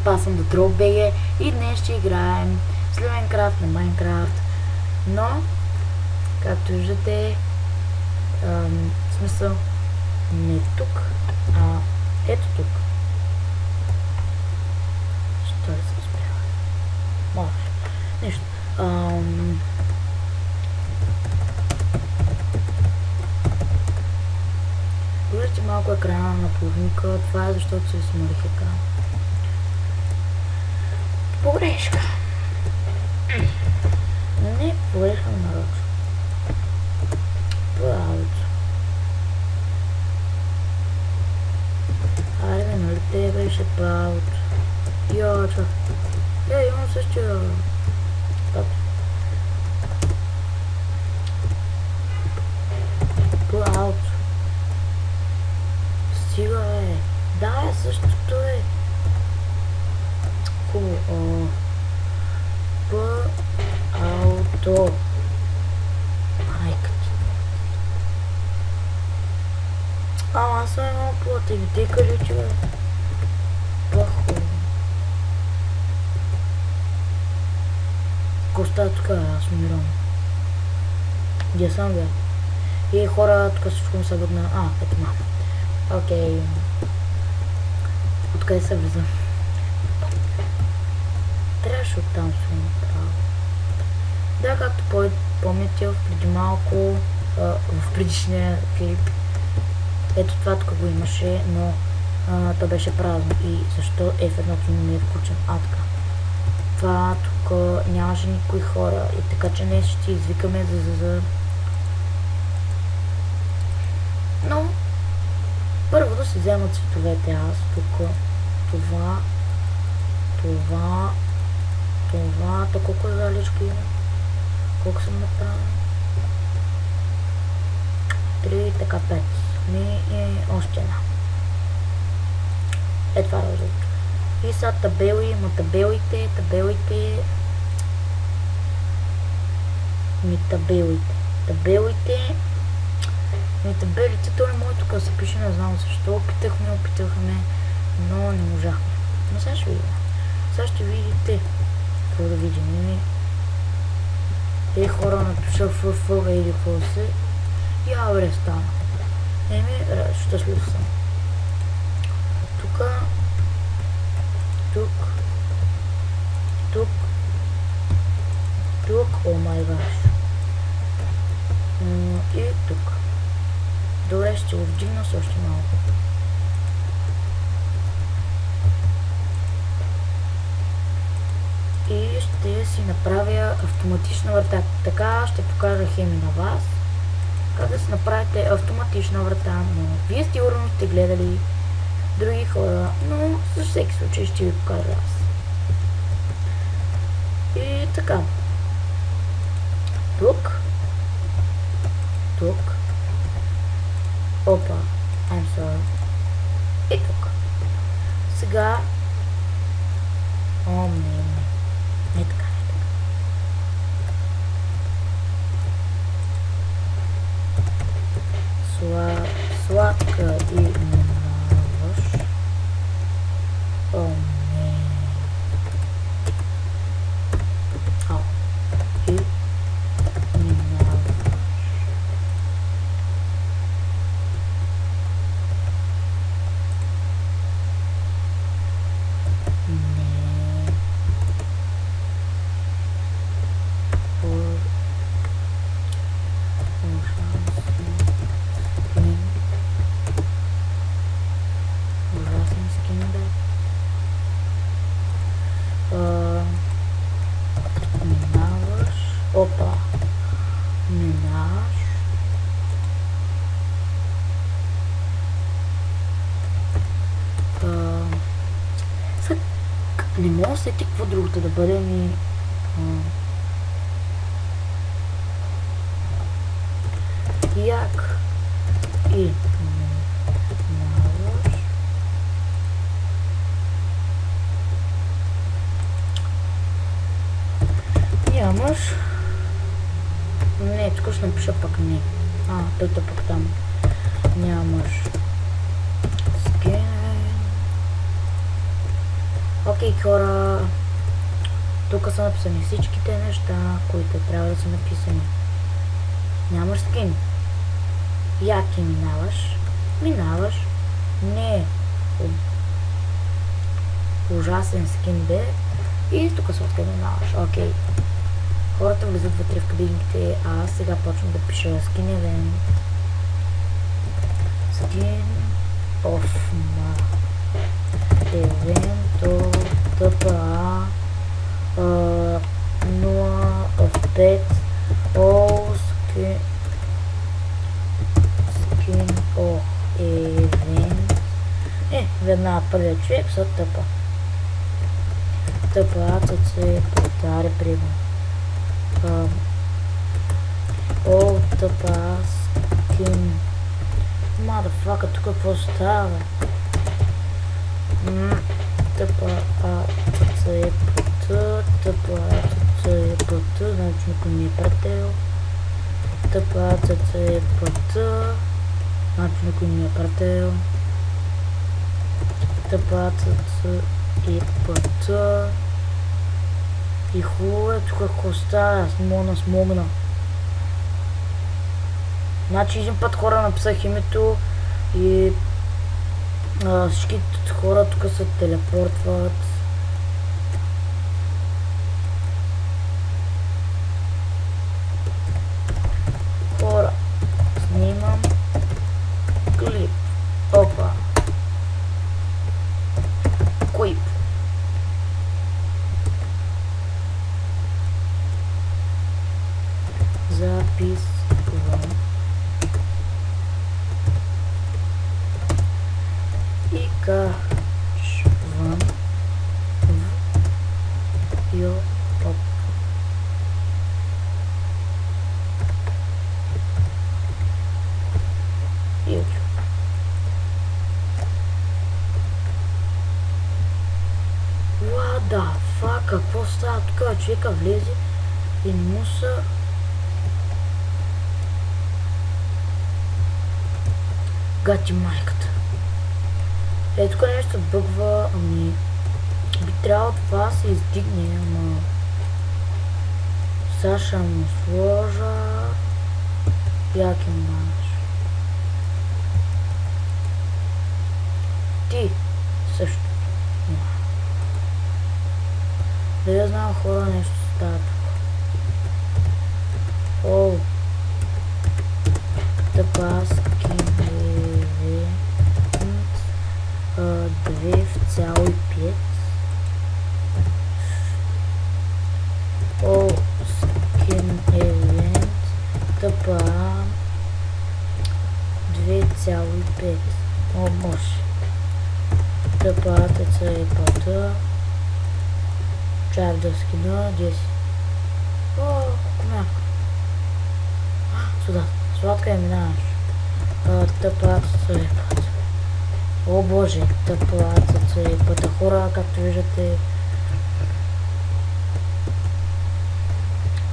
аз съм The Drop BG и днес ще играем Сливенкрафт на Майнкрафт, но както виждате, в смисъл не тук, а ето тук. Що ли се успява? Може. Нищо. Виждате малко екрана на половинка, това е защото се смърих екран. Погрешка. Не погрешка нарочно. Правото. Айде, нали те беше правото? Йоча. Имам същия. Правото. Стига, бе. Да, същото е. Хубаво. П-ауто. Майка ти. Аз съм много платен. Те кажи, че бе. По-хубаво. Коста тук, аз умирам. Где съм, бе? И хора, тук всичко ми се бъдна. Ето мама. Окей. Откъде се влиза? Трябваше оттам се направо. Да, както помните преди малко, в предишния клип, ето това тук го имаше, но то беше празно. И защо F1 не е включен? Така. Това тук нямаше никои хора и така че днес ще извикаме за... Но първо да си взема цветовете аз тук. Това, колко залички има? Колко съм направил? 3, така 5. И още една. Това е розовото. И са табели, табелите. Табелите, то не може тук да се пише, не знам защо. Опитахме, но не можахме. Но сега ще видим. Сега ще видите. Какво да видим? Хора напиша ФФ или какво се. И абре стана. Щастлив съм. Тук, о май гаш. И тук. Добре, ще го вдигна с още малко. И ще си направя автоматична врата. Така ще покажа хеми на вас как да си направите автоматична врата, но вие сигурно сте гледали други хора, но за всеки случай ще ви покажа аз. И така. Тук. Опа. I'm sorry. И тук. Сега. О, не така. Сладка и минаваш. О, не. И минаваш. Опа. Минаш. Не мога да сети какво другото да бъде ми. Як. И минаваш. Нямаш. Не, тук ще напиша пък не. Той пък там. Нямаш. Скин. Окей, хора, тук са написани всичките неща, които трябва да са написани. Нямаш скин. Яки минаваш. Минаваш. Не. Ужасен скин бе. И тук сладка минаваш. Окей. Хората влизат вътре в кабинките, а аз сега почвам да пиша скин евент. Скин оф ма евенто ТПА 0 of 5 all скин of event. Веднага първият човек са тъпа. Тъпа, се повтаря примерно. О, тъпа, скин. Мадафака, тук какво става? Тъпа, е пътъ, тъпа, е пътъ, значи никой не е прател. Тъпа, е пътъ, значи никой не е прател. Тъпа, е пътъ. И хубаво е тук какво става, смогна. Значи един път хора написах името и всички хора тук се телепортват. Хора, снимам клип. Опа. Клип. Записвам. И качвам в YouTube. What the fuck? Какво става тук? Човека влезе и не му са... Гати майката. Тук нещо бъгва, ами... Би трябвало това да се издигне, ама... Саша му сложа... Яки манш. Ти също. Да я знам хора нещо става тук. О! Тъпа скин 2,5. О, скин евент. Тъпа 2,5. О, може. Тъпа ТЦ е пътя. Чак да скина 10. О, комяк. Сюда. Сладка е минаваш. Тъпа ТЦ е пътя. О боже, тъпа ТЦ е пътя. Хора, както виждате.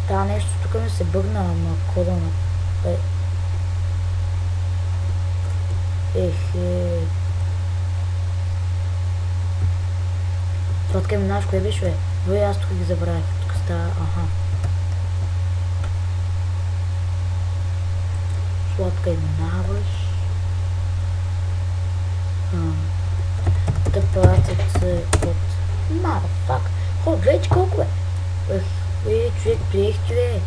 Да, нещо тук ми се бъгна, ама кода на... Ехе. Сладка минаваш, кое беше, бе? Вой, аз тук ги забравих. Тук става, аха. Сладка минаваш. Тъпа се от... Мадафак. Хо, гледайте колко бе. Човек, приехте бе.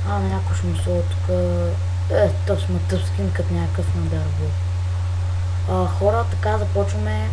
Някой ще му слова тук. Тъп сме тъп скин като някакъв на дърво. Хора, така започваме.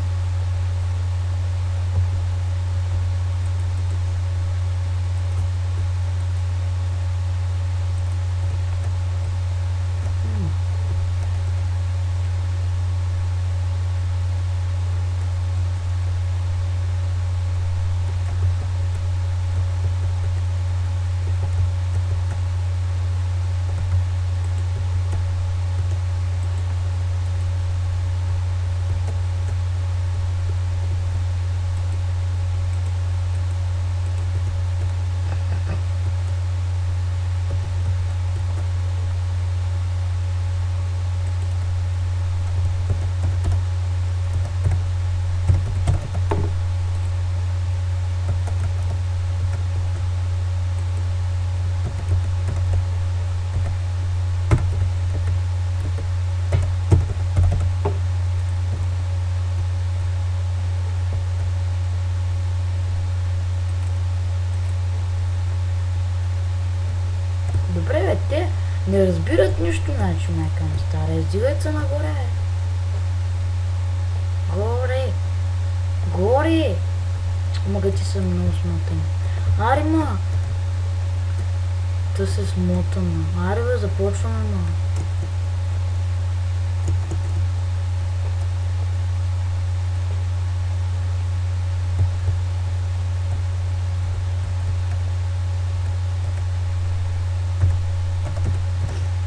Добре, бе, те не разбират нищо, значи, майка ми стара. Издигай се нагоре, бе. Горе! Горе! Мога ти съм много смотан. Аре, ма! Та се смотана. Аре, бе, започваме, ма.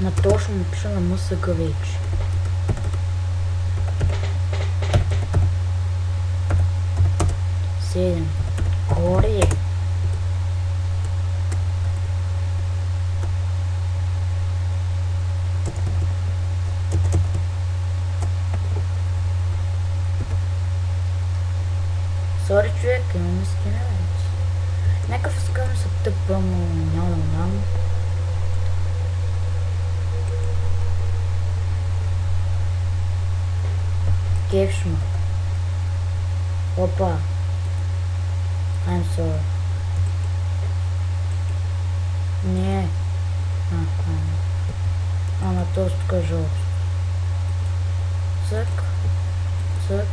На точно напиша на МСГ вече. Седем. Горе. Сори, човек, имаме скина вече. Някакъв искам се тъпа, но няма. Кефшма. Опа. I'm sorry. Не. На този тук е жълт. Цък. Цък.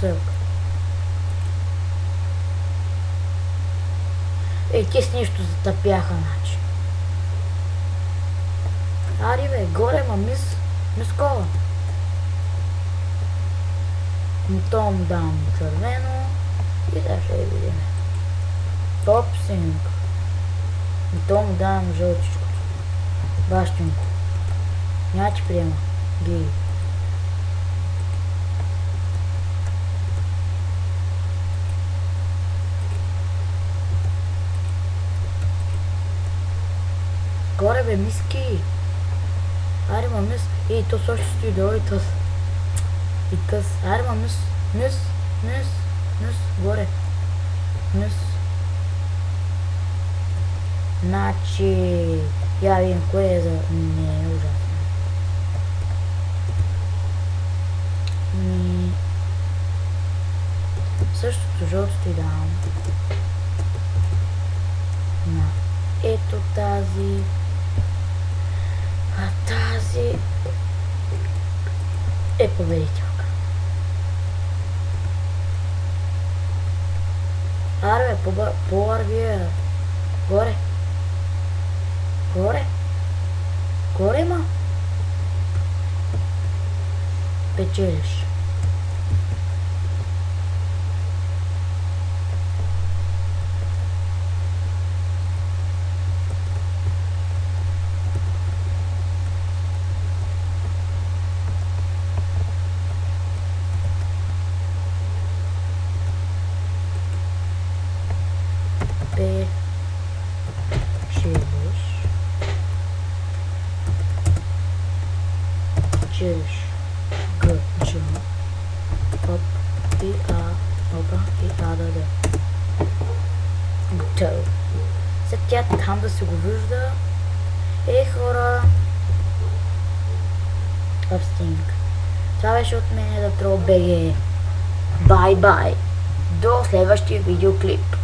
Цък. Те с нещо затъпяха, значи. Ари, бе, горе, ма мис кола. То му давам червено и сега ще я видим. Топ синг. И то му давам жълтичко. Бащинко. Няма ти приема. Гей. Горе, бе, миски. Аре, ма мис. Ей, то също стои долу и тъс. И тъс. Аре, ма мис. Горе. Мис. Значи... Я видим кое е за... Не, е ужасно. Същото жълтото и давам. На ето тази. А тази е победителка. Аре, бе, по-арви. Горе. Горе, ма. Печелиш. Чеш. Г, Дж. Оп. И А. Опа. И А, да. Готово. След тя там да се го вижда. Хора. Обстинг. Това беше от мен да БГ. Бай-бай. До следващия видеоклип.